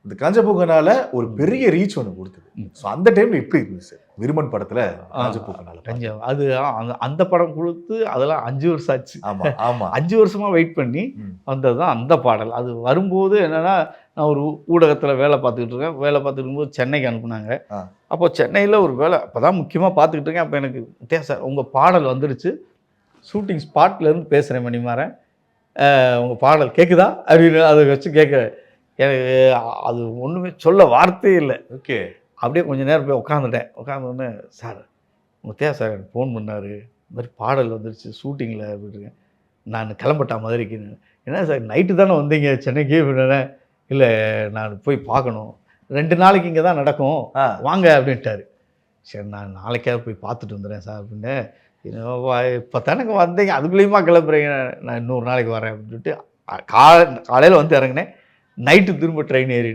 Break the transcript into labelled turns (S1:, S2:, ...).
S1: இந்த காஞ்ச பூக்கனால ஒரு பெரிய ரீச் ஒன்று கொடுத்தது. ஸோ அந்த டைம்ல எப்படி இருந்துச்சு சார் விருமன் படத்துல காஞ்ச பூக்கனால?
S2: அது அந்த படம் கொடுத்து அதெல்லாம் 5 வருஷம் ஆச்சு.
S1: ஆமா ஆமா
S2: 5 வருஷமா வெயிட் பண்ணி வந்தது தான் அந்த பாடல். அது வரும்போது என்னன்னா, நான் ஒரு ஊடகத்தில் வேலை பார்த்துக்கிட்டு இருக்கேன். வேலை பார்த்துட்டு இருக்கும்போது சென்னைக்கு அனுப்புனாங்க. அப்போ சென்னையில் ஒரு வேலை அப்போ தான் முக்கியமாக பார்த்துக்கிட்டு இருக்கேன். அப்போ எனக்கு சார் உங்கள் பாடல் வந்துடுச்சு, ஷூட்டிங் ஸ்பாட்லேருந்து பேசுகிறேன் மணிமாறன், உங்கள் பாடல் கேட்குதா அப்படின்னு அதை வச்சு கேட்க எனக்கு அது ஒன்றுமே சொல்ல வார்த்தையே இல்லை.
S1: ஓகே.
S2: அப்படியே கொஞ்சம் நேரம் போய் உட்காந்தோடனே சார் முத்தையா சார் எனக்கு ஃபோன் பண்ணார், இந்த மாதிரி பாடல் வந்துருச்சு ஷூட்டிங்கில் அப்படின்ட்டு. நான் கிளம்பட்டா மதுரைக்குன்னு. என்ன சார் நைட்டு தானே வந்தீங்க சென்னைக்கு அப்படின்னே. இல்லை நான் போய் பார்க்கணும், 2 நாளைக்கு இங்கே தான் நடக்கும் வாங்க அப்படின்ட்டார். சரி நான் நாளைக்காவது போய் பார்த்துட்டு வந்துடுறேன் சார் அப்படின்னு. இப்போ தானே வந்தீங்க அதுக்குள்ளேயுமா கிளம்புறீங்க, நான் இன்னொரு நாளைக்கு வரேன் அப்படின்னு சொல்லிட்டு காலையில் வந்து இறங்கினேன். நைட்டு திரும்ப ட்ரெயின் ஏறிட்டேன்.